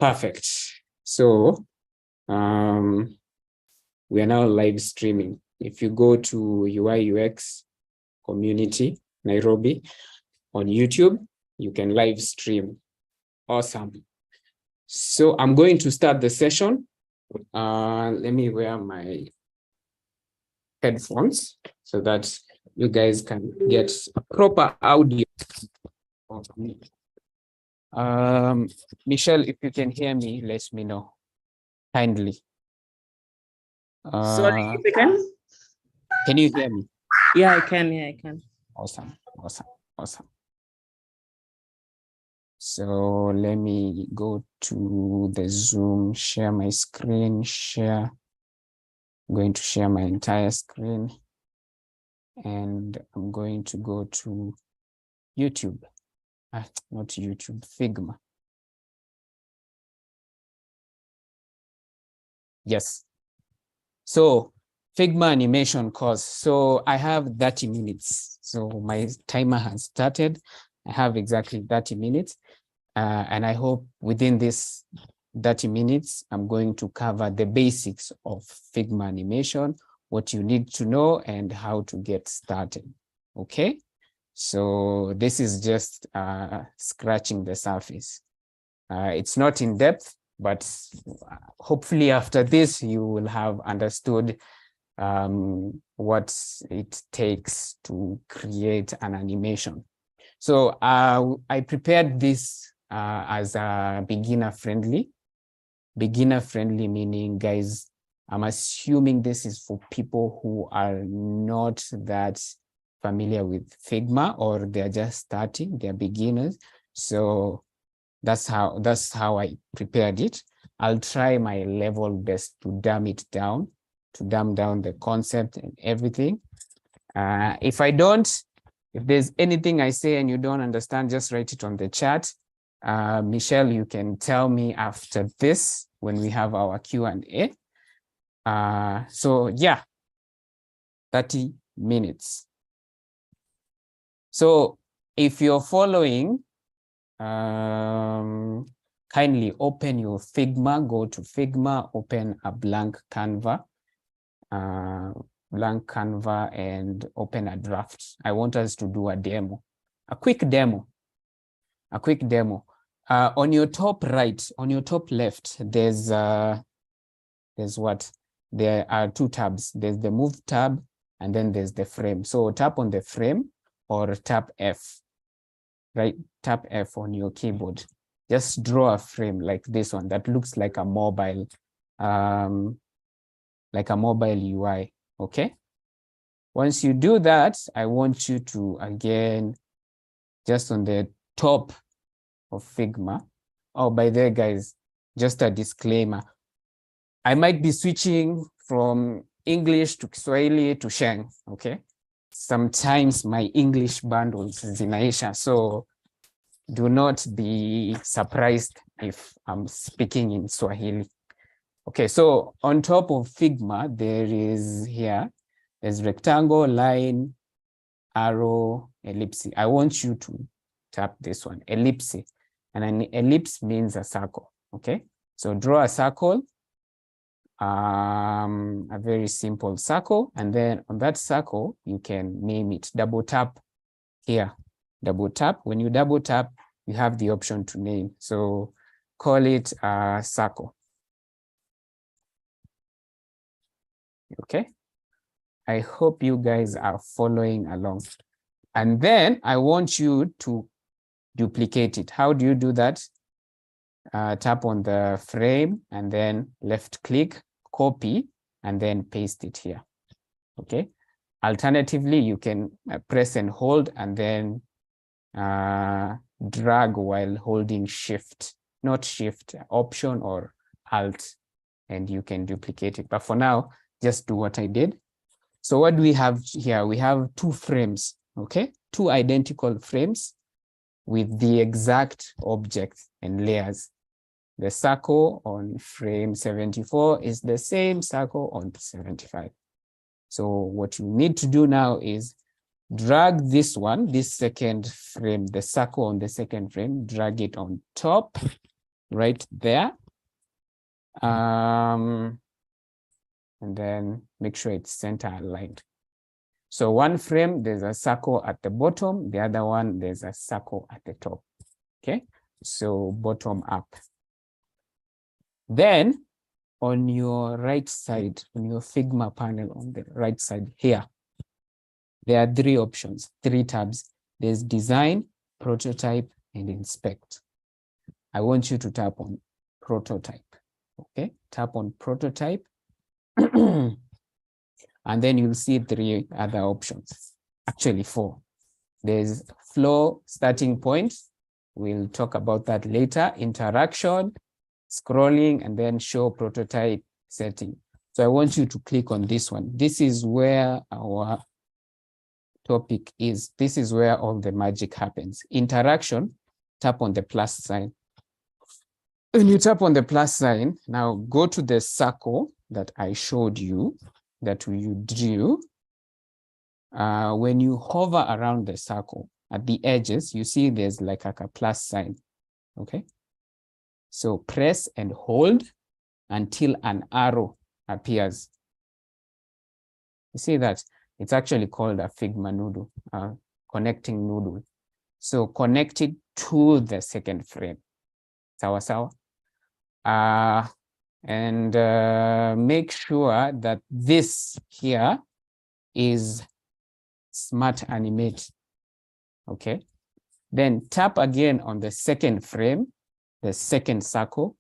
Perfect. So we are now live streaming. If you go to UIUX community Nairobi on YouTube, you can live stream. Awesome. So I'm going to start the session. Let me wear my headphones so that you guys can get a proper audio of me. Michelle, if you can hear me, let me know kindly. Sorry, if I can? Can you hear me? Yeah, I can. Yeah, I can. Awesome. So let me go to the Zoom, share my screen, share. I'm going to share my entire screen. And I'm going to go to YouTube. Not YouTube, Figma. Yes. So Figma animation course. So I have 30 minutes. So my timer has started. I have exactly 30 minutes. And I hope within this 30 minutes, I'm going to cover the basics of Figma animation, what you need to know and how to get started. Okay. So this is just scratching the surface. It's not in depth, but hopefully after this, you will have understood what it takes to create an animation. So I prepared this as a beginner friendly meaning, guys, I'm assuming this is for people who are not that familiar with Figma, or they're just starting, they're beginners. So that's how I prepared it. I'll try my level best to dumb down the concept and everything. If there's anything I say and you don't understand, just write it on the chat. Michelle, you can tell me after this when we have our Q&A. So yeah, 30 minutes. So if you're following, kindly open your Figma, go to Figma, open a blank Canva, and open a draft. I want us to do a demo, a quick demo. On your top right, on your top left, there's what? There are two tabs. There's the move tab, and then there's the frame. So tap on the frame or tap F, right? Tap F on your keyboard. Just draw a frame like this one that looks like a mobile UI, okay? Once you do that, I want you to, again, just on the top of Figma. Oh, by the way, guys, just a disclaimer. I might be switching from English to Kiswahili to Sheng, okay? Sometimes my English bundles zinaisha, so do not be surprised if I'm speaking in Swahili. Okay, so on top of Figma, there's rectangle, line, arrow, ellipse. I want you to tap this one, ellipse. And an ellipse means a circle, okay? So draw a circle, a very simple circle. And then on that circle, you can name it. Double tap here, double tap. When you double tap, you have the option to name. So call it a circle. Okay. I hope you guys are following along. And then I want you to duplicate it. How do you do that? Tap on the frame and then left click, copy, and then paste it here. Okay. Alternatively, you can press and hold and then drag while holding shift, not shift, option or alt, and you can duplicate it. But for now, just do what I did. So what do we have here? We have two frames, okay? Two identical frames with the exact objects and layers. The circle on frame 74 is the same circle on 75. So what you need to do now is drag this one, this second frame, the circle on the second frame, drag it on top right there. And then make sure it's center aligned. So one frame, there's a circle at the bottom. The other one, there's a circle at the top. Okay, so bottom up. Then on your right side, on your Figma panel on the right side here, there are three options, three tabs. There's design, prototype, and inspect. I want you to tap on prototype. Okay, tap on prototype. And then you'll see three other options, actually four. There's flow starting point. We'll talk about that later. Interaction, scrolling, and then show prototype setting. So I want you to click on this one. This is where our topic is. This is where all the magic happens. Interaction, tap on the plus sign. When you tap on the plus sign, now go to the circle that I showed you, that you drew. When you hover around the circle, at the edges, you see there's like a plus sign, okay? So press and hold until an arrow appears. You see that? It's actually called a Figma noodle, connecting noodle. So connect it to the second frame. Sawa sawa. And make sure that this here is smart animate. Okay. Then tap again on the second frame, the second circle.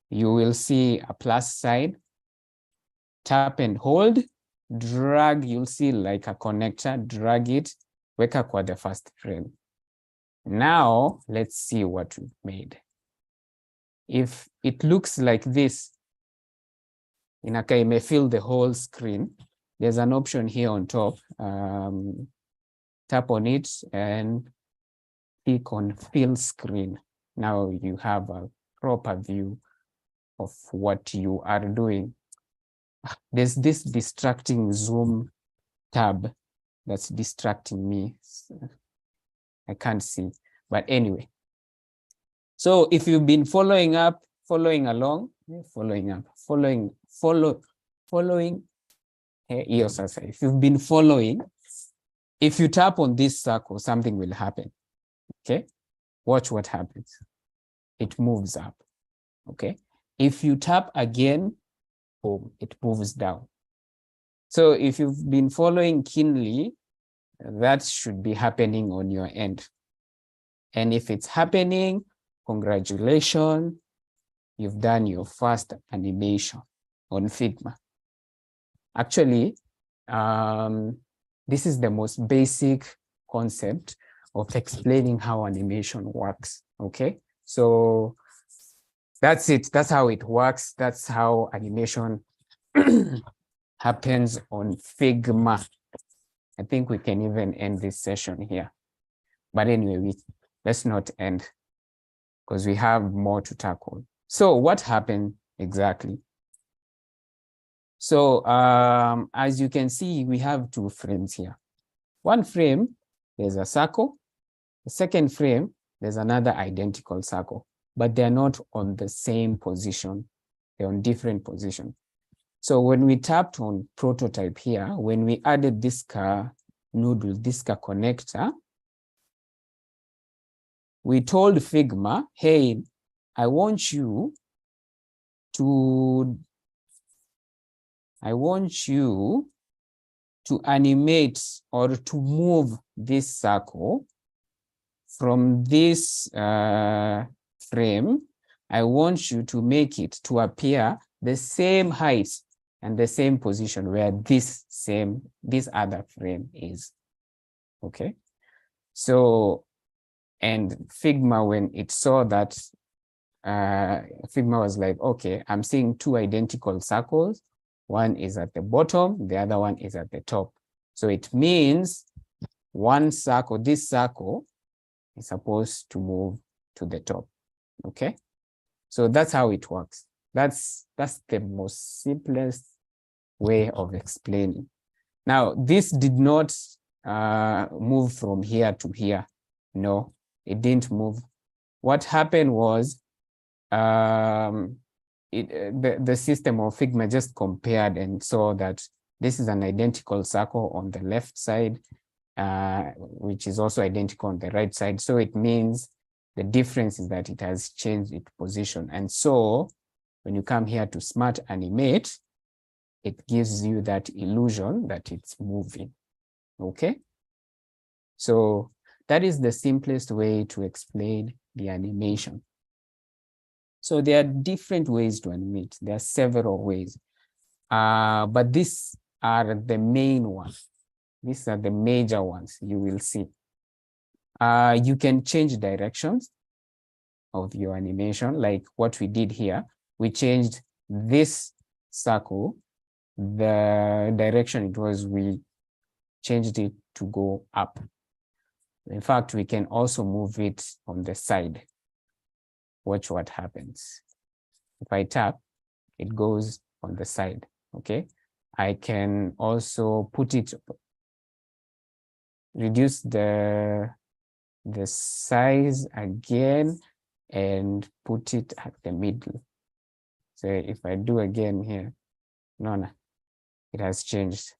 You will see a plus sign. Tap and hold, drag, you'll see like a connector, drag it, weka kwa the first frame. Now, let's see what we've made. If it looks like this, inaka ime fill the whole screen, there's an option here on top. Tap on it and click on fill screen. Now you have a proper view of what you are doing. There's this distracting zoom tab that's distracting me. I can't see, but anyway. So if you've been following along, if you've been following, if you tap on this circle, something will happen. Okay, watch what happens. It moves up. Okay, if you tap again, boom, it moves down. So if you've been following keenly, that should be happening on your end. And if it's happening, congratulations, you've done your first animation on Figma. Actually, this is the most basic concept of explaining how animation works, okay? So that's it, that's how it works. That's how animation happens on Figma. I think we can even end this session here. But anyway, let's not end because we have more to tackle. So what happened exactly? So as you can see, we have two frames here. One frame, there's a circle. The second frame, there's another identical circle, but they're not on the same position. They're on different positions. So when we tapped on prototype here, when we added this noodle, this connector, we told Figma, hey, I want you to animate or to move this circle from this frame. I want you to make it to appear the same height and the same position where this other frame is. Okay. So, and Figma, when it saw that, Figma was like, okay, I'm seeing two identical circles. One is at the bottom, the other one is at the top. So it means one circle, this circle is supposed to move to the top. Okay. So that's how it works. That's the most simplest way of explaining. Now, this did not move from here to here. No, it didn't move. What happened was the system of Figma just compared and saw that this is an identical circle on the left side, which is also identical on the right side. So it means the difference is that it has changed its position. And so when you come here to Smart Animate, it gives you that illusion that it's moving. Okay. So that is the simplest way to explain the animation. So there are different ways to animate. There are several ways, but these are the main ones. These are the major ones you will see. You can change directions of your animation, like what we did here. We changed this circle, the direction it was, we changed it to go up. In fact, we can also move it on the side. Watch what happens. If I tap, it goes on the side, okay? I can also put it, reduce the size again and put it at the middle. So if I do again here, no, it has changed,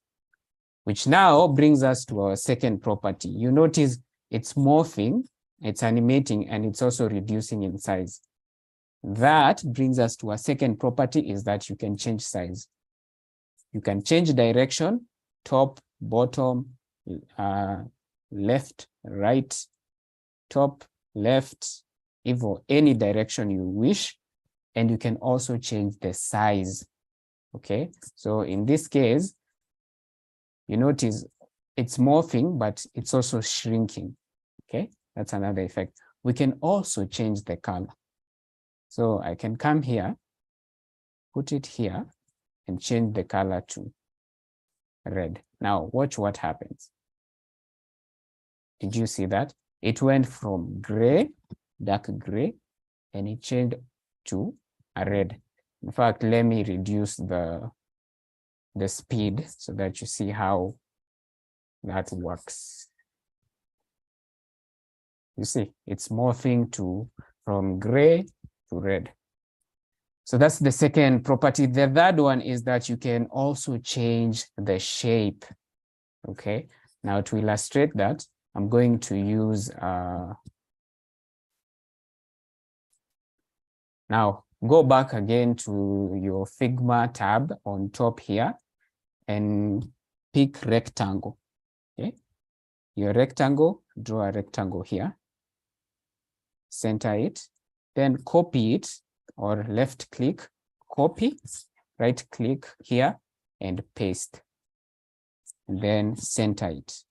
which now brings us to our second property. You notice it's morphing, it's animating, and it's also reducing in size. That brings us to our second property, is that you can change size. You can change direction, top, bottom, left, right, top, left, even any direction you wish. And you can also change the size. Okay, so in this case, you notice it's morphing, but it's also shrinking. Okay, that's another effect. We can also change the color. So I can come here, put it here, and change the color to red. Now watch what happens. Did you see that? It went from gray, dark gray, and it changed to a red. In fact, let me reduce the speed so that you see how that works. You see, it's morphing from gray to red. So that's the second property. The third one is that you can also change the shape. Okay, now to illustrate that, I'm going to use, now go back again to your Figma tab on top here and pick rectangle. Okay, your rectangle, draw a rectangle here, center it, then copy it, or left click, copy, right click here and paste, and then center it.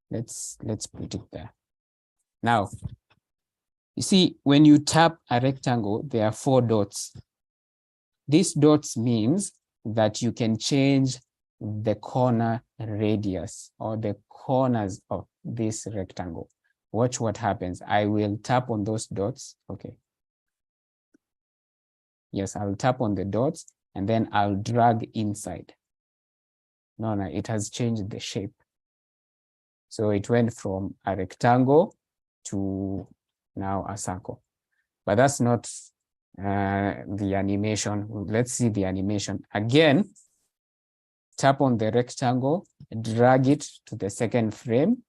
Let's put it there. Now, you see, when you tap a rectangle, there are 4 dots. These dots means that you can change the corner radius or the corners of this rectangle. Watch what happens. I will tap on those dots. Okay. Yes, I'll tap on the dots and then I'll drag inside. No, it has changed the shape. So it went from a rectangle to now a circle. But that's not the animation. Let's see the animation. Again, tap on the rectangle, drag it to the second frame,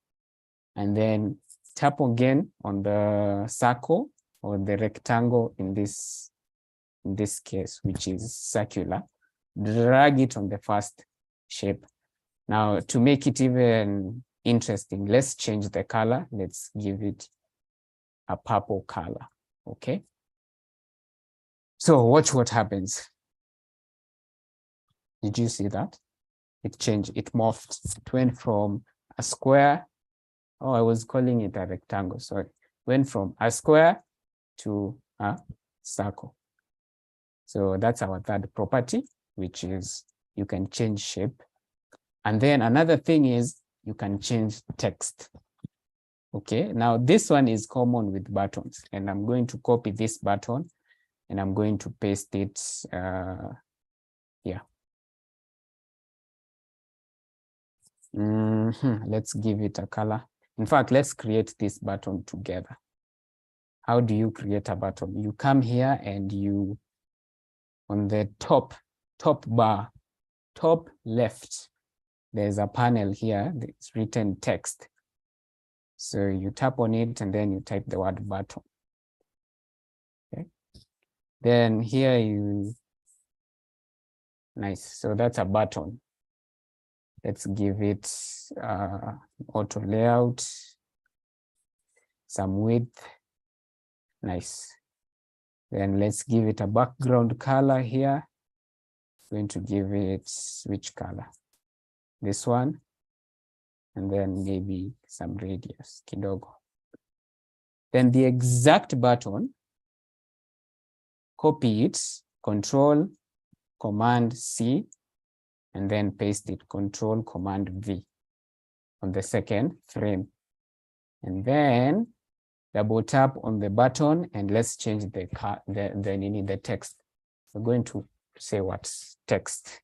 and then tap again on the circle or the rectangle in this case, which is circular. Drag it on the first shape. Now, to make it even interesting, let's change the color. Let's give it a purple color. Okay. So watch what happens. Did you see that? It changed, it morphed. It went from a square. Oh, I was calling it a rectangle, sorry. Went from a square to a circle. So that's our third property, which is you can change shape. And then another thing is you can change text. Okay, now this one is common with buttons, and I'm going to copy this button and I'm going to paste it here. Let's give it a color. In fact, let's create this button together. how do you create a button? You come here and you, on the top bar, top left, there's a panel here, it's written text. So you tap on it and then you type the word button. Okay. Then here you, nice, so that's a button. Let's give it auto layout, some width, nice. Then let's give it a background color here. I'm going to give it which color? This one, and then maybe some radius, kidogo. Then the exact button, copy it, Control, Command C, and then paste it, Control, Command V on the second frame. And then double tap on the button and let's change the text. We're going to say what's text.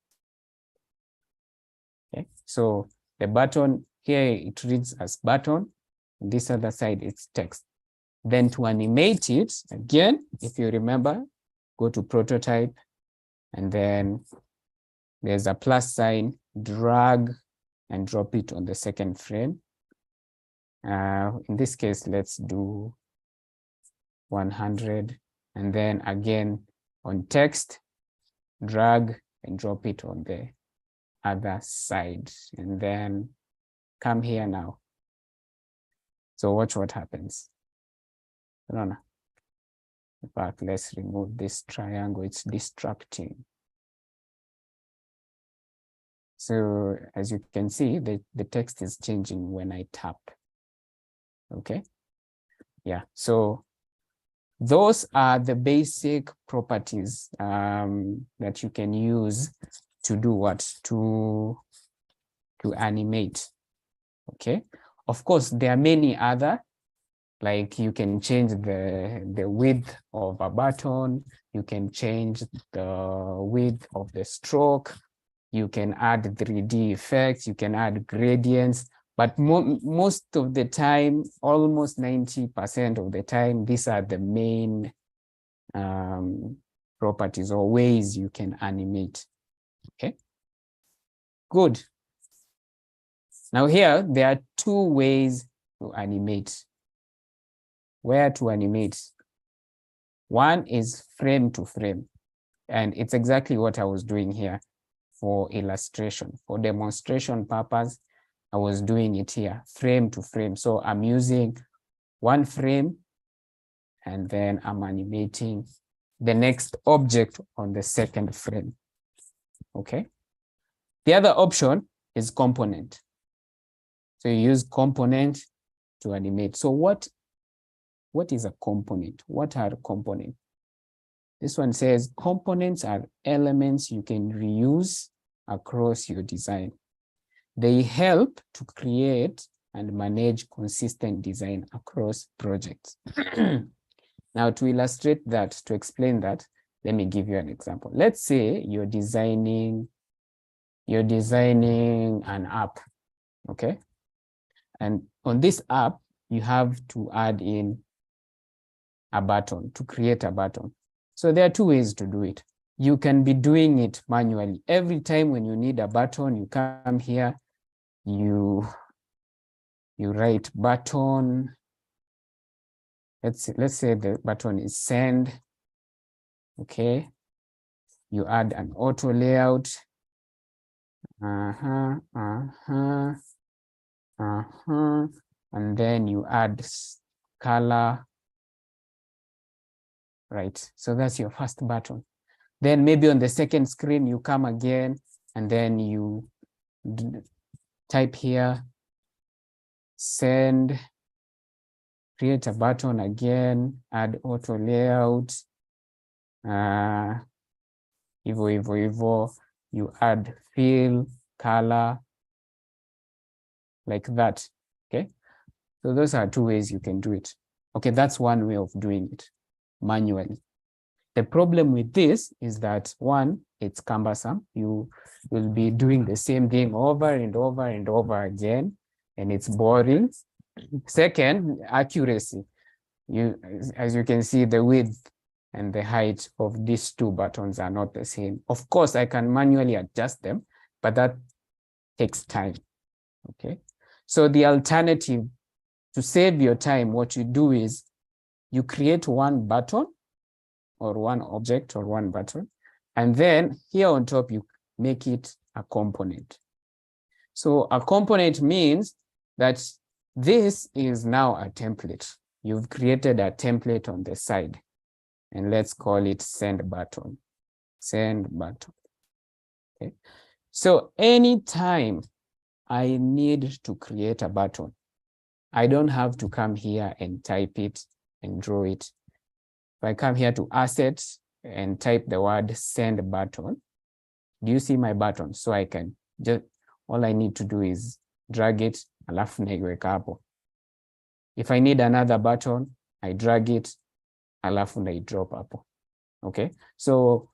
Okay, so the button here, it reads as button. On this other side, it's text. Then to animate it, again, if you remember, go to prototype, and then there's a plus sign, drag and drop it on the second frame. In this case, let's do 100. And then again, on text, drag and drop it on the other side. And then come here now. So watch what happens. No. In fact, let's remove this triangle. It's distracting. So as you can see, the text is changing when I tap. Okay. Yeah. So those are the basic properties that you can use to do what? To animate. Okay. Of course, there are many other, like you can change the width of a button, you can change the width of the stroke, you can add 3D effects, you can add gradients, but most of the time, almost 90% of the time, these are the main properties or ways you can animate. Okay, good. Now here, there are two ways to animate. Where to animate? One is frame to frame, and it's exactly what I was doing here for illustration. For demonstration purpose, I was doing it here, frame to frame. So I'm using one frame, and then I'm animating the next object on the second frame. Okay. The other option is component. So you use component to animate. So what is a component? What are components? This one says components are elements you can reuse across your design. They help to create and manage consistent design across projects. Now, to illustrate that, to explain that, let me give you an example. Let's say you're designing an app, okay? And on this app, you have to add in a button, to create a button. So there are two ways to do it. You can be doing it manually. Every time when you need a button, you come here, you write button. Let's say the button is send. Okay. You add an auto layout. And then you add color. Right. So that's your first button. Then maybe on the second screen, you come again and then you type here, send, create a button again, add auto layout, you add fill, color, like that, okay? So those are two ways you can do it. Okay, that's one way of doing it manually. The problem with this is that one, it's cumbersome. You will be doing the same thing over and over and over again, and it's boring. Second, accuracy. as you can see, the width and the height of these two buttons are not the same. Of course, I can manually adjust them, but that takes time, okay? So the alternative, to save your time, what you do is you create one button or one object or one button, and then here on top, you make it a component. So a component means that this is now a template. You've created a template on the side, and let's call it send button. Send button. Okay. So anytime I need to create a button, I don't have to come here and type it and draw it. If I come here to assets and type the word send button, do you see my button? So I can just, all I need to do is drag it, alafu naiweka hapo. If I need another button, I drag it, alafu naidrop hapo. Okay, so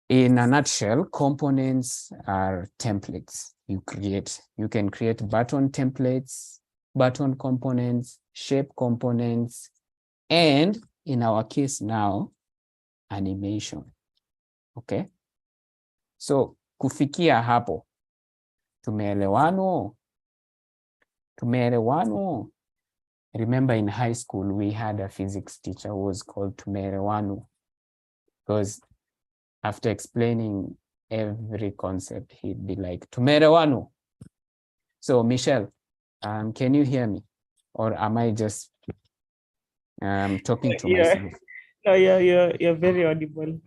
in a nutshell, components are templates you create. You can create button templates, button components, shape components, and in our case now, animation. Okay, so kufikia hapo, tumeelewano? Tumeelewano? Remember in high school, we had a physics teacher who was called Tumeelewano, because after explaining every concept, he'd be like, Tumeelewano. So Michelle, can you hear me? Or am I just talking to myself? No, you're very audible.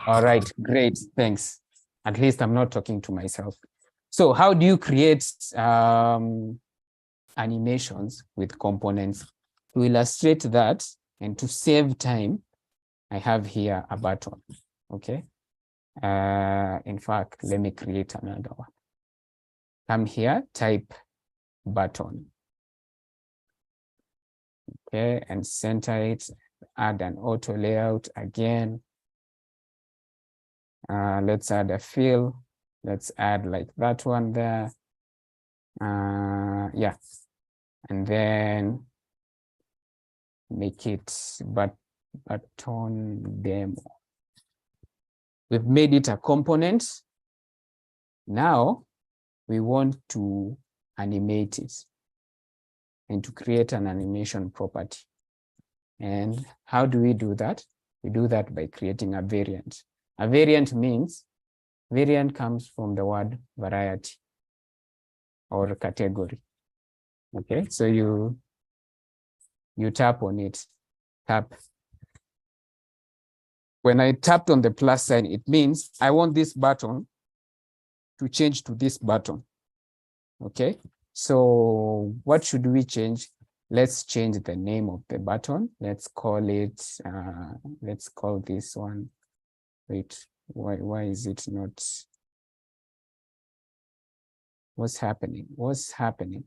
All right, great, thanks. At least I'm not talking to myself. So how do you create animations with components? To illustrate that and to save time, I have here a button, okay? In fact, let me create another one. Come here, type button. Okay, and center it, add an auto layout again. Let's add a fill. Let's add like that one there. Yeah, and then make it button demo. We've made it a component. Now we want to animate it and to create an animation property. And how do we do that? We do that by creating a variant. A variant means, variant comes from the word variety or category. Okay, so you tap on it, tap. When I tapped on the plus sign, it means I want this button to change to this button. Okay, so what should we change? Let's change the name of the button. Let's call it, let's call this one, wait, why is it not? What's happening? What's happening?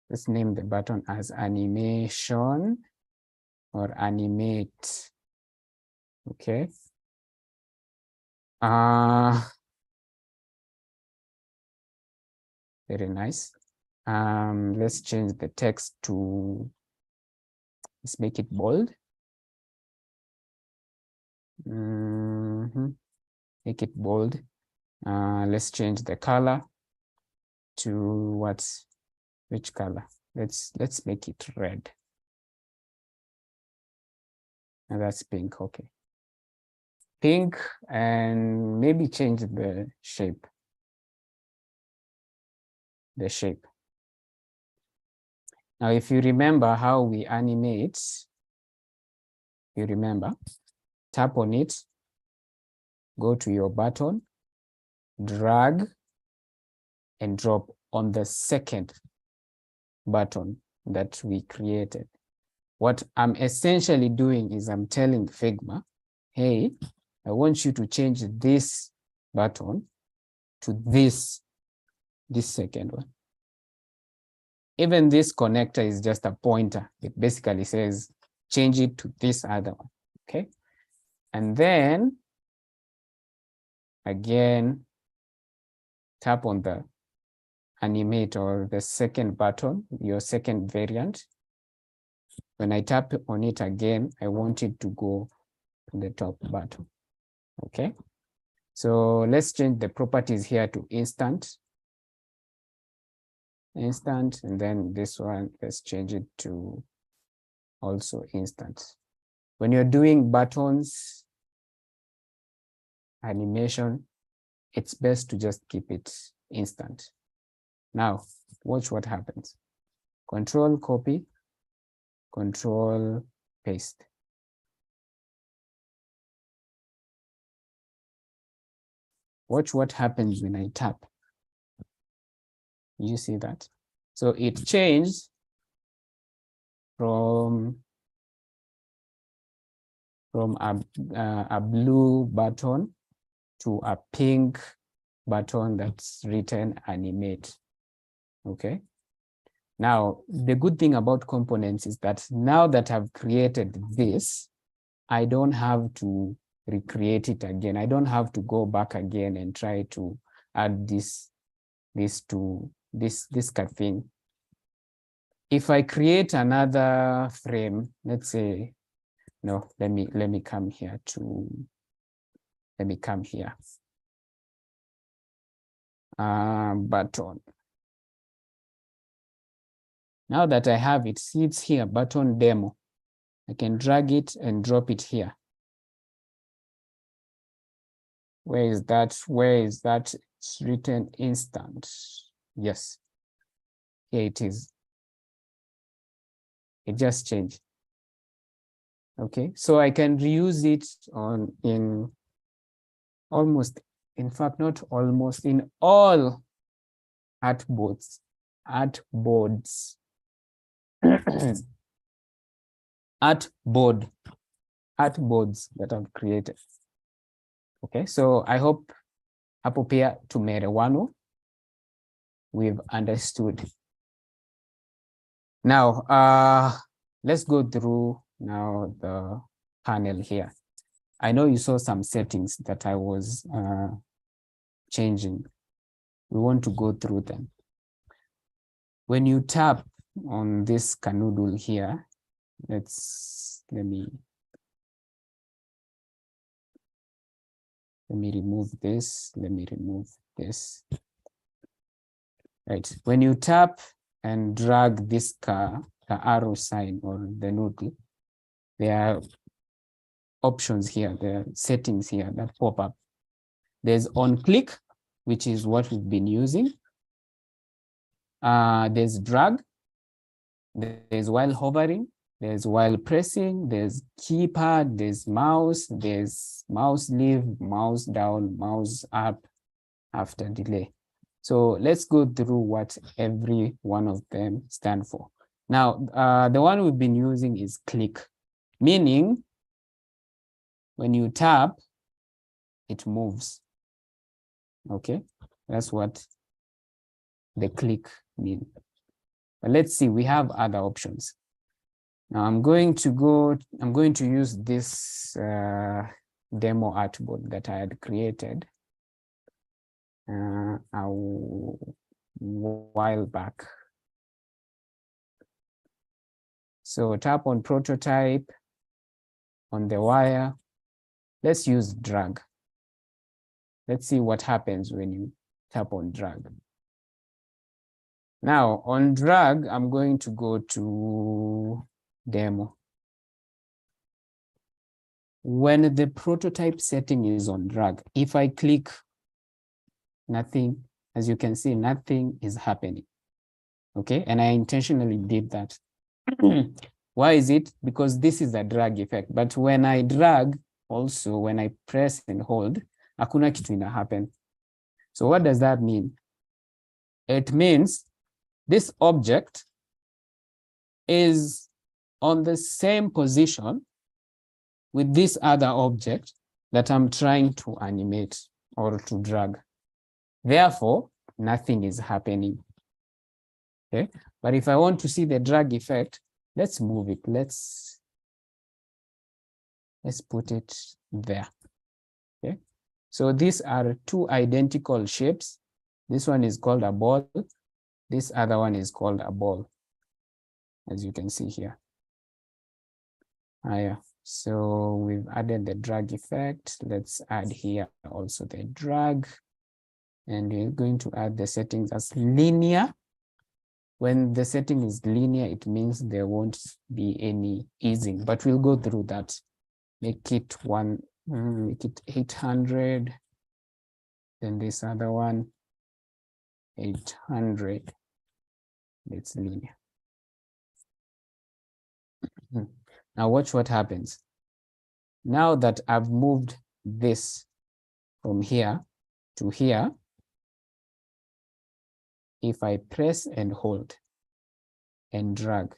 Let's name the button as animation or animate. Okay. Very nice. Let's change the text to, let's make it bold. Make it bold. Let's change the color to what's, which color? Let's make it red. And that's pink, okay. Pink, and maybe change the shape. The shape. Now, if you remember how we animate, you remember, tap on it, go to your button, drag, and drop on the second button that we created. What I'm essentially doing is I'm telling Figma, hey, I want you to change this button to this second one. Even this connector is just a pointer. It basically says, change it to this other one, okay? And then, again, tap on the animate, or the second button, your second variant. When I tap on it again, I want it to go to the top button. Okay. So let's change the properties here to instant. Instant, and then this one, let's change it to also instant. When you're doing buttons animation, it's best to just keep it instant. Now, watch what happens. Control copy, control paste. Watch what happens when I tap. You see that? So it changed from a blue button to a pink button that's written animate. Okay. Now, the good thing about components is that now that I've created this, I don't have to recreate it again. I don't have to go back again and try to add this to this thing. If I create another frame, let's say, no, let me come here to, let me come here. Button. Now that I have it, see it's here, button demo. I can drag it and drop it here. Where is that? Where is that? It's written instant. Yes, here it is. It just changed. Okay, so I can reuse it in almost, in fact, not almost, in all artboards that I've created. Okay, so I hope hapo pia tumeelewano, we've understood. Now, let's go through now the panel here. I know you saw some settings that I was changing. We want to go through them. When you tap on this canoodle here, let me remove this. Let me remove this. Right. When you tap and drag this the arrow sign or the noodle, there are options here, there are settings here that pop up. There's on click, which is what we've been using. There's drag, there's while hovering, there's while pressing, there's keypad, there's mouse leave, mouse down, mouse up after delay. So let's go through what every one of them stand for. Now, the one we've been using is click, meaning when you tap, it moves. Okay, that's what the click means. But let's see, we have other options. Now I'm going to use this demo artboard that I had created a while back. So tap on prototype, on the wire. Let's use drag. Let's see what happens when you tap on drag. Now on drag, I'm going to go to demo. When the prototype setting is on drag, if I click, nothing, as you can see, nothing is happening. Okay, and I intentionally did that. Why is it? Because this is a drag effect. But when I drag, also when I press and hold, hakuna kitu ina happen. So what does that mean? It means this object is on the same position with this other object that I'm trying to animate or to drag. Therefore, nothing is happening. Okay, but if I want to see the drag effect, let's move it. Let's put it there. Okay, so these are two identical shapes. This one is called a ball. This other one is called a ball, as you can see here. Yeah. So we've added the drag effect. Let's add here also the drag. And we're going to add the settings as linear. When the setting is linear, it means there won't be any easing, but we'll go through that. Make it 800. Then this other one, 800. It's linear. Now watch what happens. Now that I've moved this from here to here, if I press and hold and drag,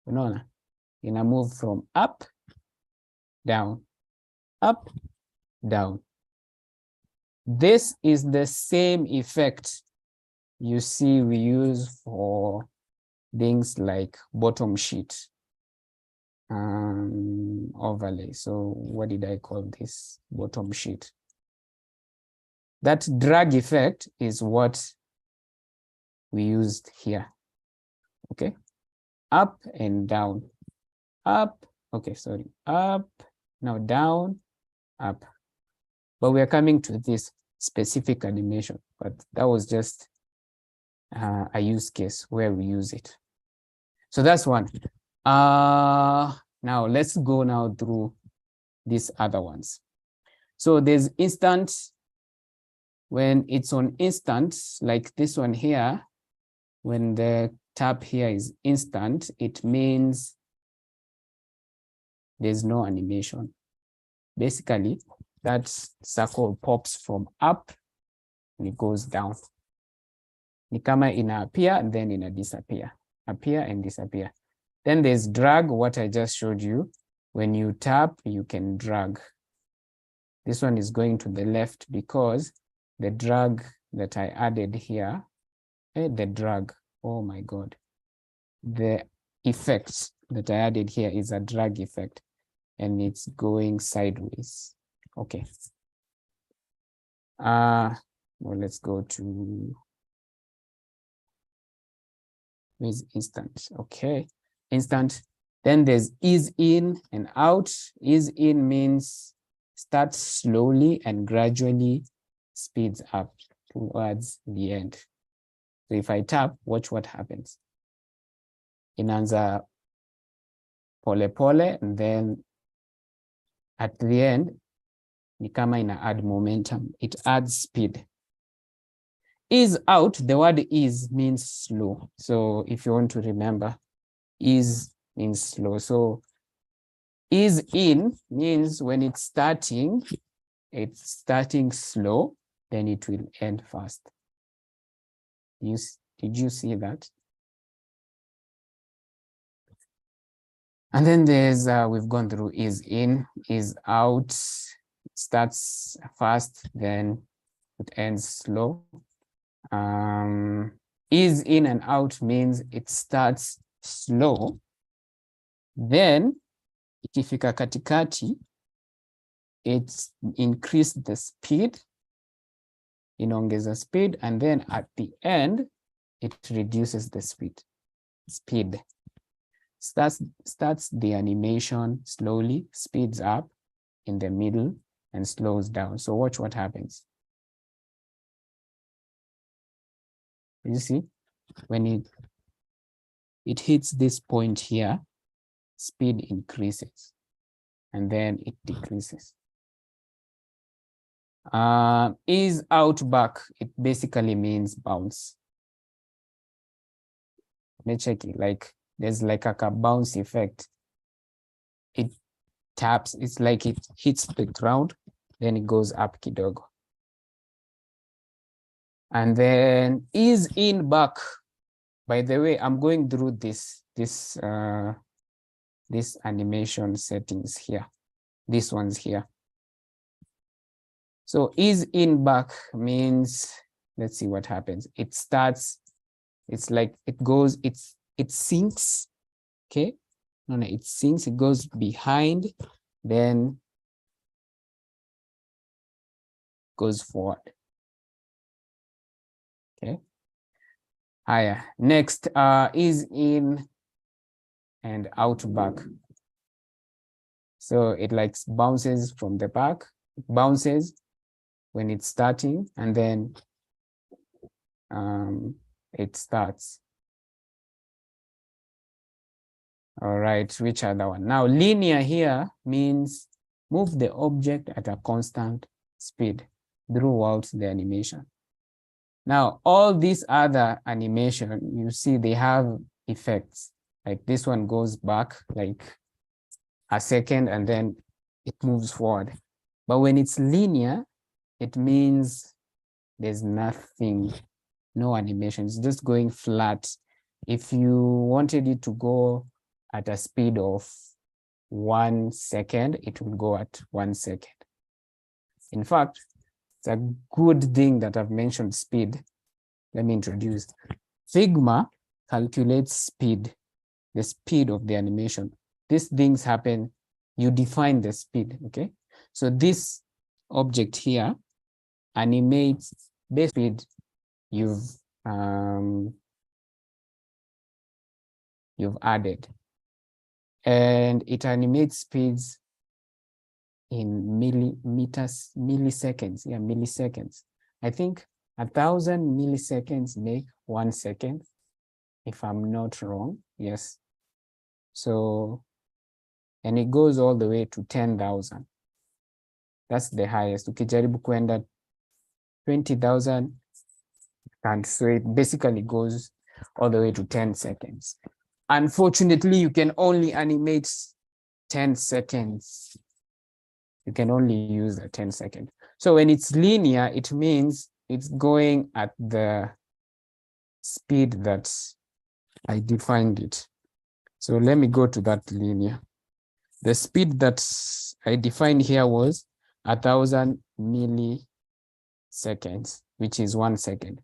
unaona, ina move from up, down, up, down. This is the same effect you see we use for things like bottom sheet overlay. So what did I call this? Bottom sheet. That drag effect is what we used here. Okay, up and down, up, okay, sorry, up, now down, up. But we are coming to this specific animation, but that was just a use case where we use it. So that's one. Now let's go now through these other ones. So there's instant. When it's on instant, like this one here, when the tap here is instant, it means there's no animation. Basically, that circle pops from up and it goes down. Ni kama ina appear and then ina disappear. Appear and disappear. Then there's drag, what I just showed you. When you tap, you can drag. This one is going to the left because the drag that I added here, the drag, oh my God. The effect that I added here is a drag effect and it's going sideways. Okay. Well, let's go to with instant. Okay, instant. Then there's ease in and out. Ease in means start slowly and gradually speeds up towards the end. So if I tap, watch what happens. Inaanza pole pole, and then at the end, ni kama ina add momentum. It adds speed. Ease out, the word ease means slow. So if you want to remember, ease means slow. So ease in means when it's starting slow, then it will end fast. Did you see that? And then there's, we've gone through ease in, ease out, it starts fast, then it ends slow. Ease in and out means it starts slow, then ikifika katikati, it's increased the speed, inaongeza speed, and then at the end, it reduces the speed. Starts the animation slowly, speeds up in the middle, and slows down. So watch what happens. You see, when it hits this point here, speed increases, and then it decreases. Ease out back, it basically means bounce. Let me check it, like there's like a bounce effect. It taps, it's like it hits the ground, then it goes up kidogo. And then ease in back. By the way, I'm going through this animation settings here, these ones here. So ease in back means, let's see what happens. It starts, it's like it goes, it sinks, okay? No, it sinks, it goes behind, then goes forward, okay? Higher. Next, is in and out back. So it like bounces from the back, bounces when it's starting, and then it starts. All right, which other one? Now, linear here means move the object at a constant speed throughout the animation. Now, all these other animation, you see they have effects. Like this one goes back like a second and then it moves forward. But when it's linear, it means there's nothing, no animation. It's just going flat. If you wanted it to go at a speed of 1 second, it will go at 1 second. In fact, it's a good thing that I've mentioned speed. Let me introduce. Figma calculates speed, the speed of the animation. These things happen, you define the speed, okay? So this object here animates the speed you've added. And it animates speeds in milliseconds. Yeah, milliseconds. I think 1,000 milliseconds make 1 second, if I'm not wrong. Yes. So, and it goes all the way to 10,000. That's the highest. Ukijaribu kwenda 20,000, and so it basically goes all the way to 10 seconds. Unfortunately, you can only animate 10 seconds. You can only use a 10 second. So when it's linear, it means it's going at the speed that I defined it. So let me go to that linear. The speed that I defined here was 1,000 milliseconds, which is 1 second.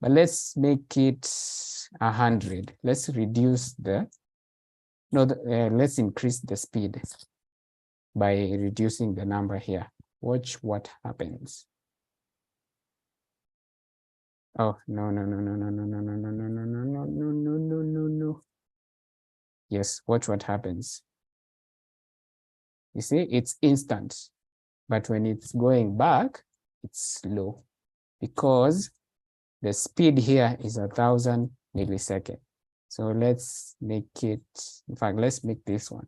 But let's make it 100. Let's reduce let's increase the speed by reducing the number here. Watch what happens. Oh, no. Yes, watch what happens. You see, it's instant, but when it's going back, it's slow because the speed here is 1,000 milliseconds. So let's make it, in fact, let's make this one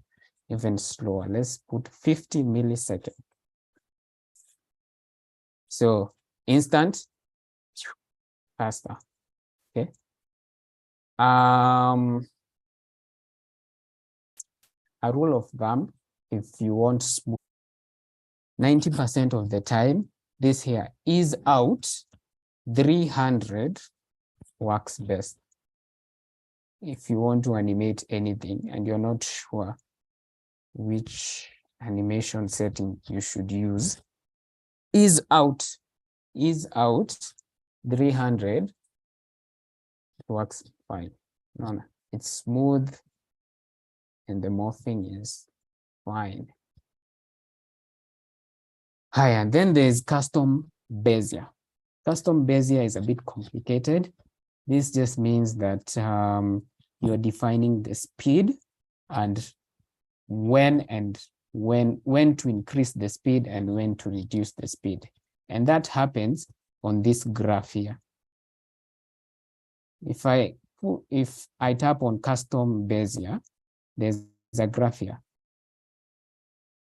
even slower. Let's put 50 milliseconds. So instant, faster, okay? A rule of thumb, if you want 90% of the time, this here is out, 300 works best. If you want to animate anything and you're not sure which animation setting you should use, is out 300 works fine. No, it's smooth and the morphing is fine. Hi, and then there's custom bezier. Custom bezier is a bit complicated. This just means that you're defining the speed and when to increase the speed and when to reduce the speed. And that happens on this graph here. If I tap on custom bezier, there's a graph here.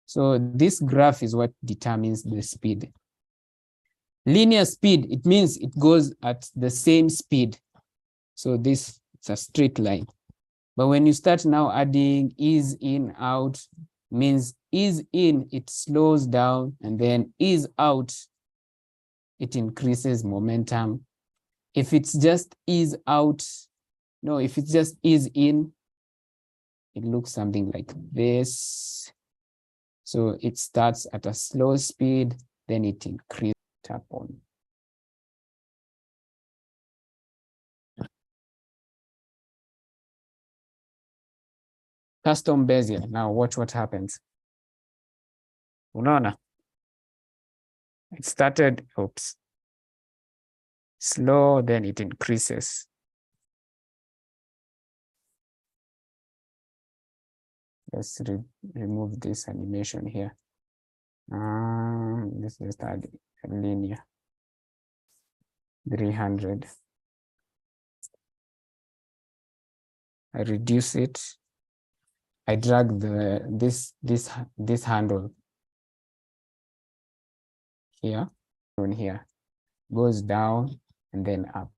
So this graph is what determines the speed. Linear speed, it means it goes at the same speed. So this is a straight line. But when you start now adding ease in, out, means ease in, it slows down, and then ease out, it increases momentum. If it's just ease out, no, if it's just ease in, it looks something like this. So it starts at a slow speed, then it increases. Tap on. Custom bezier. Now watch what happens. Unaona? It started, oops, slow, then it increases. Let's remove this animation here. Let's just add a linear 300. I reduce it. I drag this handle here, on here, goes down and then up.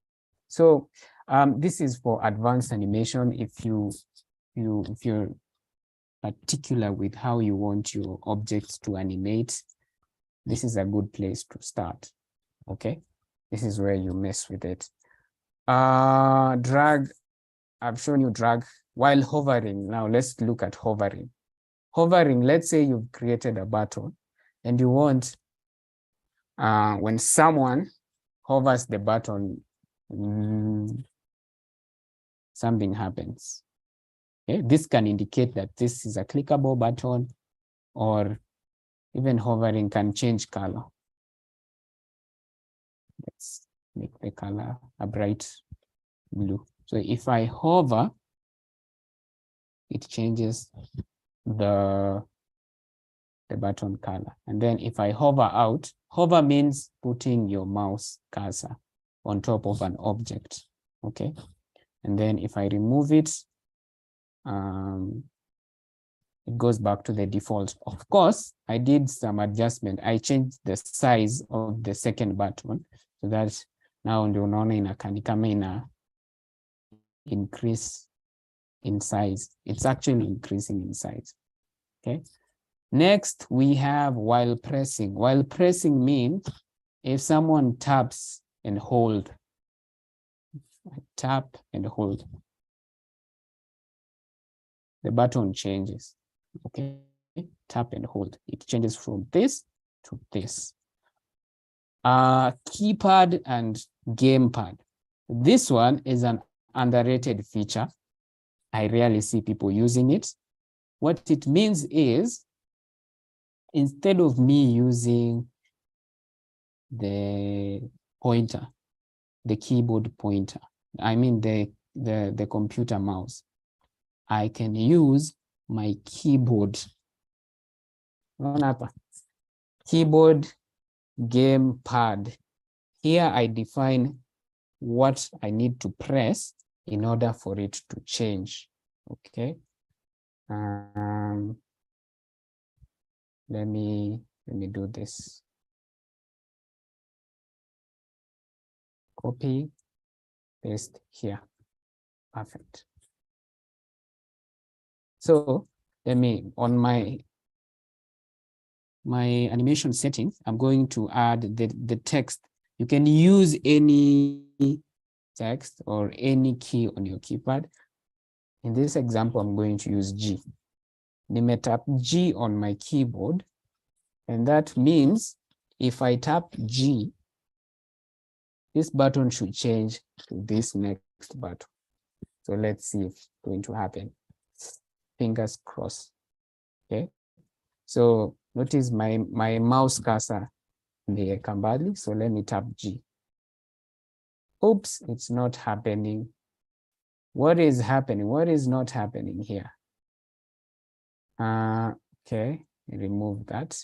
So this is for advanced animation. If you're particular with how you want your objects to animate, this is a good place to start. Okay, this is where you mess with it. Drag. I've shown you drag while hovering. Now let's look at hovering. Hovering, let's say you've created a button and you want when someone hovers the button, something happens. Okay? This can indicate that this is a clickable button, or even hovering can change color. Let's make the color a bright blue. So if I hover, it changes the button color. And then if I hover out, hover means putting your mouse cursor on top of an object. Okay. And then if I remove it, it goes back to the default. Of course, I did some adjustment. I changed the size of the second button so that now ndio unaona ina increase in size. It's actually increasing in size. Okay. Next, we have while pressing. While pressing means if someone taps and hold, tap and hold, the button changes. Okay, tap and hold. It changes from this to this. Keypad and gamepad. This one is an underrated feature. I rarely see people using it. What it means is, instead of me using the pointer, the keyboard pointer, I mean the computer mouse, I can use my keyboard. Keyboard gamepad. Here I define what I need to press in order for it to change. Okay. Let me do this. Copy, paste here. Perfect. So let me, on my animation settings, I'm going to add the text. You can use any text or any key on your keypad. In this example, I'm going to use G. Nime tap G on my keyboard, and that means if I tap G, this button should change to this next button. So let's see if it's going to happen. Fingers crossed. Okay. So notice my mouse cursor the Kambali. So let me tap G. Oops, it's not happening. What is happening? What is not happening here? Okay, remove that.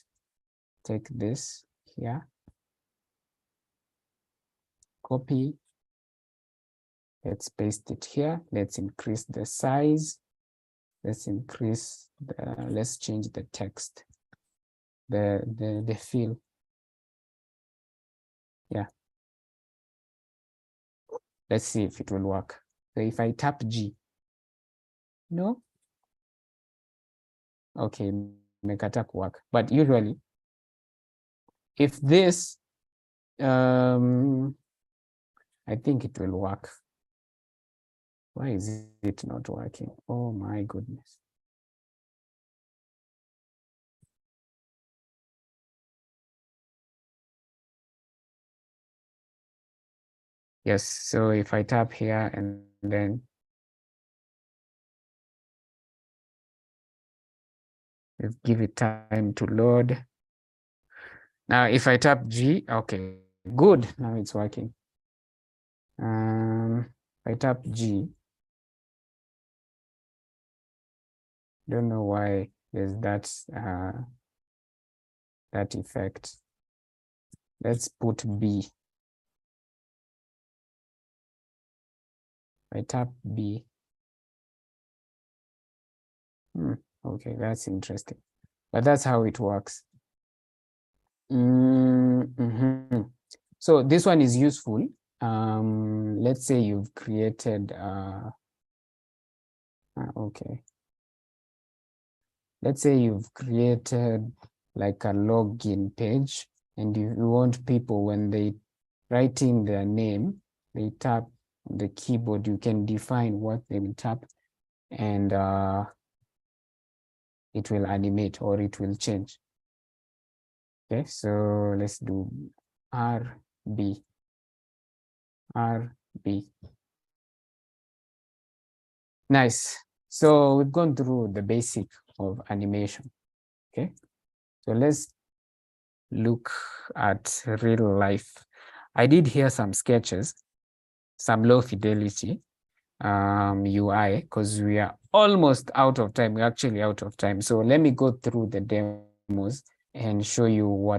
Take this here. Copy. Let's paste it here. Let's increase the size. Let's increase the, let's change the text, the fill. Yeah. Let's see if it will work. So if I tap G, no? Okay, make attack work. But usually, if this, I think it will work. Why is it not working? Oh my goodness. Yes, so if I tap here and then give it time to load. Now, if I tap G, okay, good. Now it's working. If I tap G, Don't know why there's that effect. Let's put B. I tap B. Okay, that's interesting. But that's how it works. So this one is useful. Let's say you've created, okay. Let's say you've created like a login page, and you want people, when they write in their name, they tap the keyboard, you can define what they will tap, and it will animate or it will change. Okay, so let's do RB. Nice. So we've gone through the basic of animation. Okay, so let's look at real life. I did here some sketches, some low fidelity UI, because we are almost out of time. We're actually out of time. So let me go through the demos and show you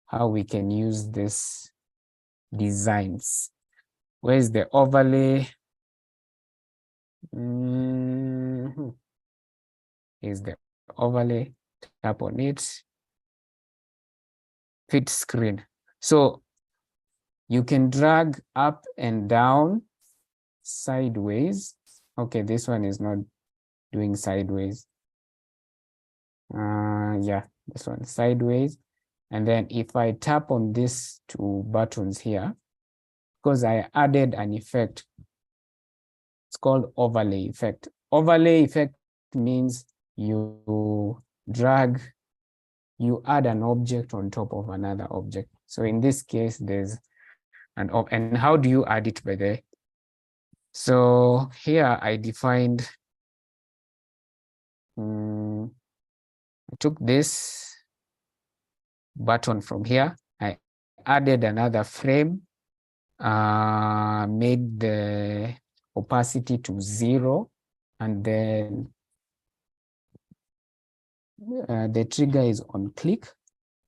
how we can use this designs. Where's the overlay? Is the overlay? Tap on it. Fit screen. So you can drag up and down, sideways. Okay, this one is not doing sideways. Yeah, this one sideways. And then if I tap on these two buttons here, because I added an effect, it's called overlay effect. Overlay effect means you add an object on top of another object. So in this case, there's and how do you add it, by the way? So here I defined, I took this button from here, I added another frame, made the opacity to 0, and then the trigger is on click,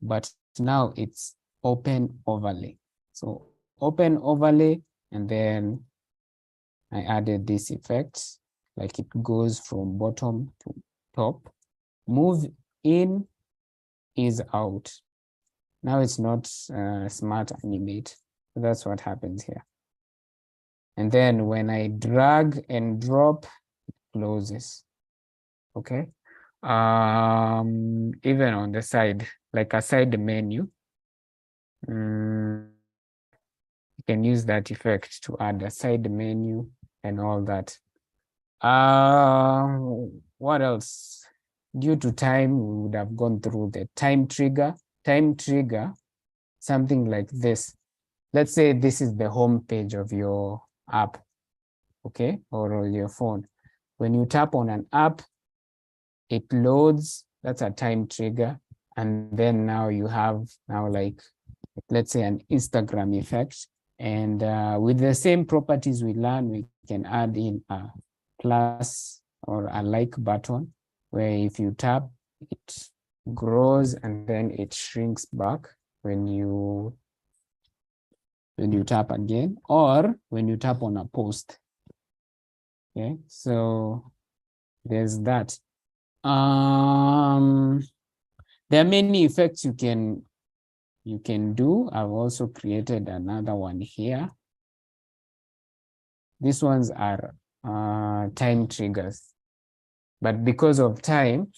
but now it's open overlay. So open overlay, and then I added this effect, like it goes from bottom to top. Move in is out. Now it's not smart animate. That's what happens here. And then when I drag and drop, it closes. Okay. Even on the side, like a side menu, you can use that effect to add a side menu and all that. What else? Due to time, we would have gone through the time trigger. Time trigger, something like this. Let's say this is the home page of your app, okay, or your phone. When you tap on an app, it loads. That's a time trigger. And then now you have like, let's say, an Instagram effect. And with the same properties we learn, we can add in a plus or a like button, where if you tap, it grows and then it shrinks back when you tap again, or when you tap on a post. Okay, so there's that. There are many effects you can do. I've also created another one here. These ones are time triggers, but because of time,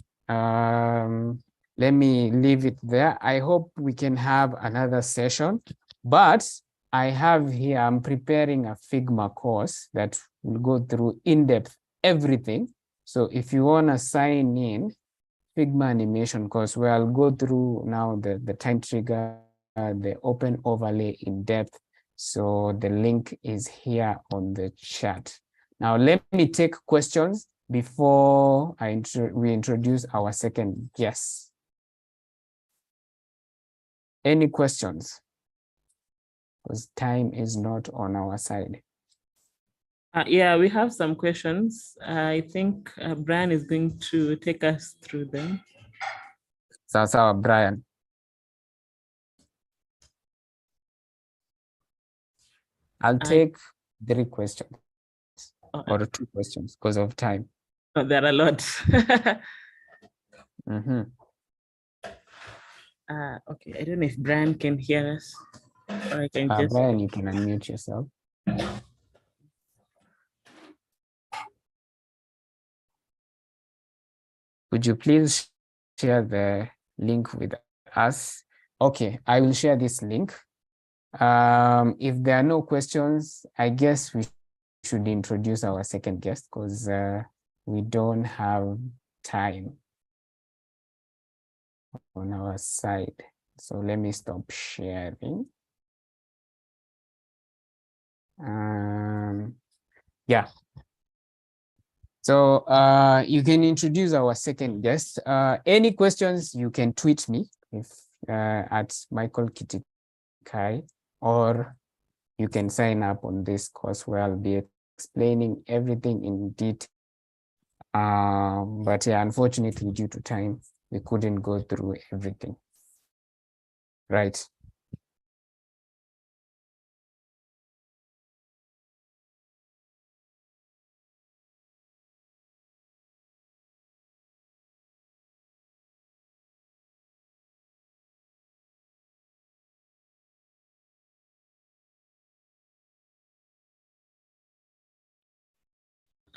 let me leave it there. I hope we can have another session, but I have here, I'm preparing a Figma course that will go through in-depth everything. So if you want to sign in, Figma animation course, where I'll go through now the time trigger, the open overlay in depth. So the link is here on the chat. Now let me take questions before we introduce our second guest. Any questions? Because time is not on our side. Yeah, we have some questions. I think Brian is going to take us through them. So, Brian. I'll take 3 questions or 2 questions because of time. Oh, there are a lot. Okay, I don't know if Brian can hear us. Or I can just... Brian, you can unmute yourself. Would you please share the link with us? Okay, I will share this link. If there are no questions, I guess we should introduce our second guest because we don't have time on our side. So let me stop sharing. Yeah. So you can introduce our second guest. Any questions, you can tweet me if at Michael Kitikai, or you can sign up on this course where I'll be explaining everything in detail. But yeah, unfortunately, due to time, we couldn't go through everything. Right.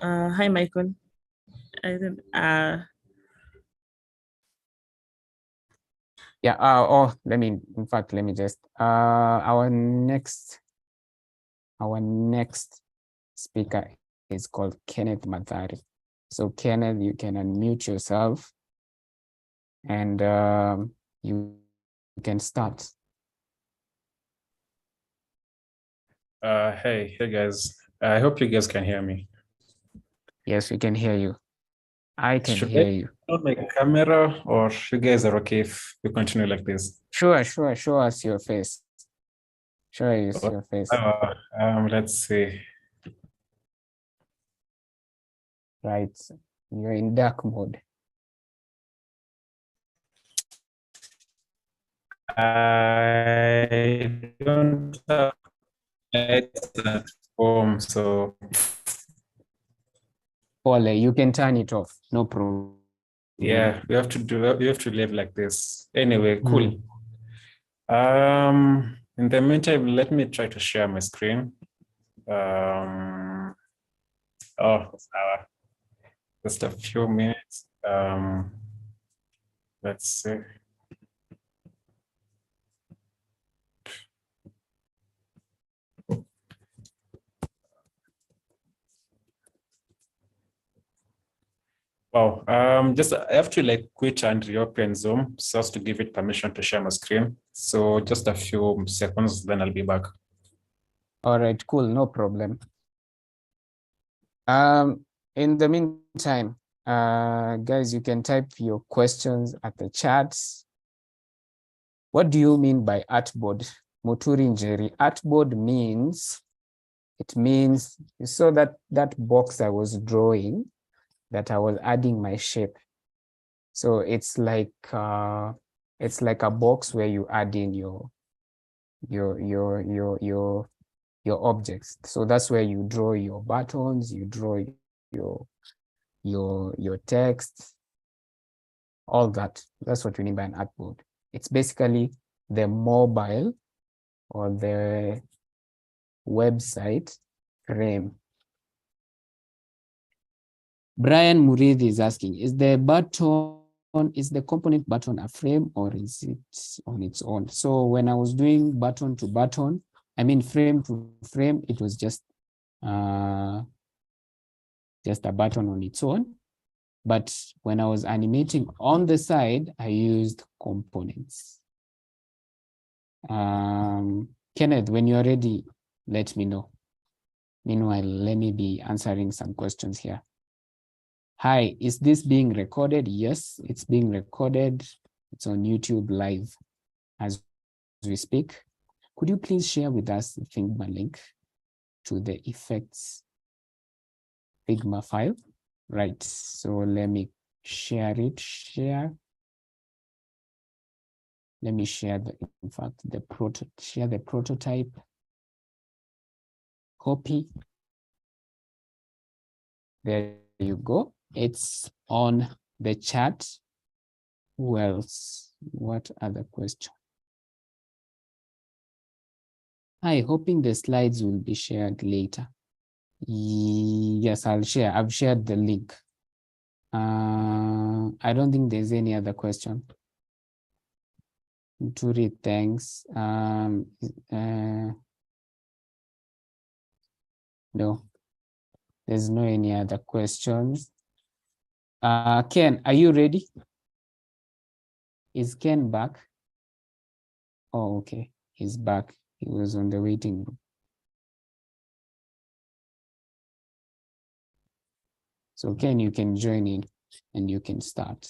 Hi, Michael. I don't, Yeah. Let me just our next speaker is called Kenneth Mathari. So Kenneth, you can unmute yourself and you can start. Hey guys. I hope you guys can hear me. Yes, we can hear you. I can hear you. On my camera, or you guys are okay if we continue like this? Sure. Show us your face. Show us your face. Let's see. Right. You're in dark mode. I don't have lights at home, so Ole, you can turn it off. No problem. yeah, we have to live like this. Anyway, cool. In the meantime, let me try to share my screen. Just a few minutes. Let's see. Wow, just I have to like quit and reopen Zoom so as to give it permission to share my screen. So just a few seconds, then I'll be back. All right, cool, no problem. In the meantime, guys, you can type your questions at the chat. What do you mean by artboard? Muturi Njeri. Artboard means, you saw that box I was drawing, that I was adding my shape. So it's like a box where you add in your objects. So that's where you draw your buttons, you draw your text, all that. That's what we mean by an artboard. It's basically the mobile or the website frame. Brian Murithi is asking, is the component button a frame or is it on its own? So when I was doing button to button, I mean frame to frame, it was just a button on its own. But when I was animating on the side, I used components. Kenneth, when you're ready, let me know. Meanwhile, let me be answering some questions here. Hi, is this being recorded? Yes, it's being recorded. It's on YouTube live as we speak. Could you please share with us the Figma link to the effects Figma file. Right, so let me share it, Let me share in fact, share the prototype, copy. There you go. It's on the chat. Who else? What other question? Hi, hoping the slides will be shared later. Yes, I'll share. I've shared the link. I don't think there's any other question. Turi, thanks. No, there's no any other questions. Ken, are you ready? Is Ken back? Oh, okay, he's back. He was on the waiting room. So Ken, you can join in and you can start.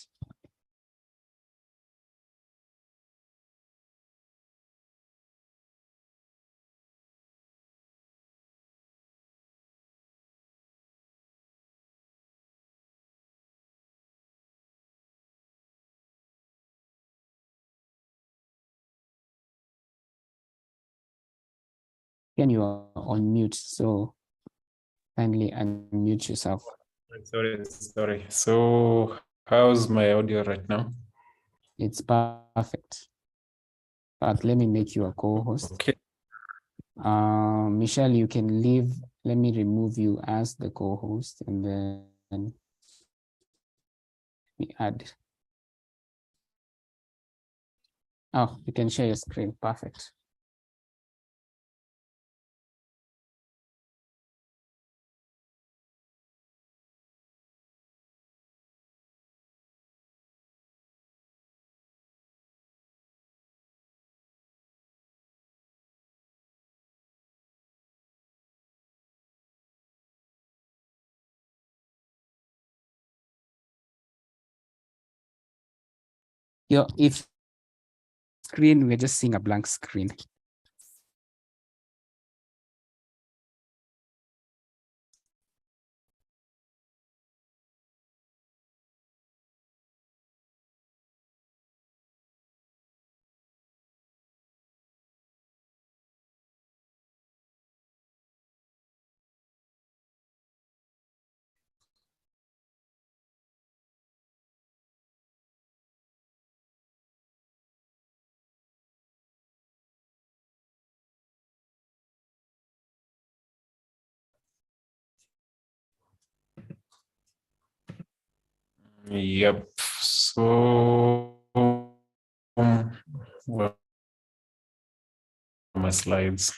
Ken, you are on mute, so kindly unmute yourself. Sorry. So how's my audio right now? It's perfect. But let me make you a co-host. Okay. Michelle, you can leave. Let me remove you as the co-host and then we add. Oh, you can share your screen. Perfect. If screen, we're just seeing a blank screen. Yep. So where are my slides?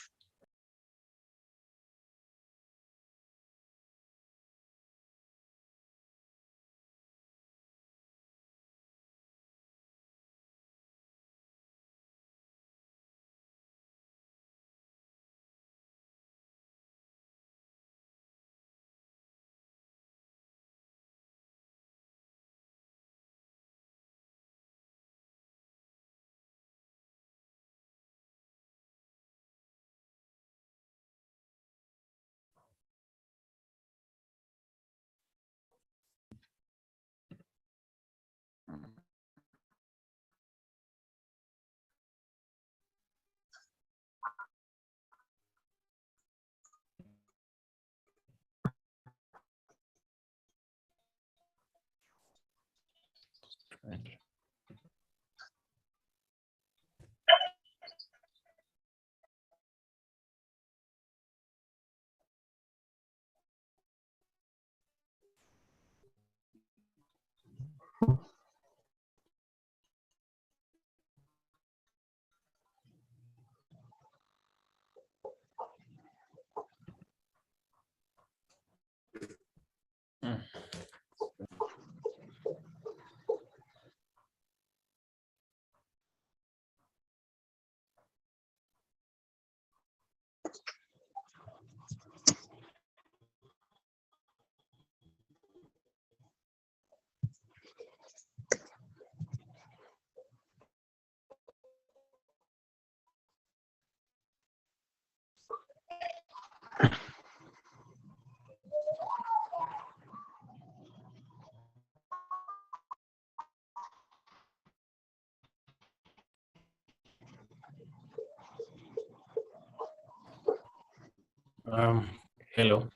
Hello.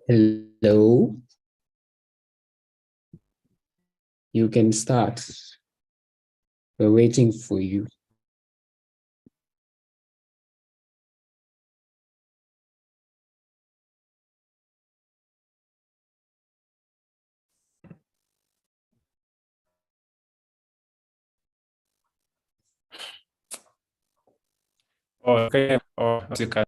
Hello. You can start. We're waiting for you. Okay. Oh, you can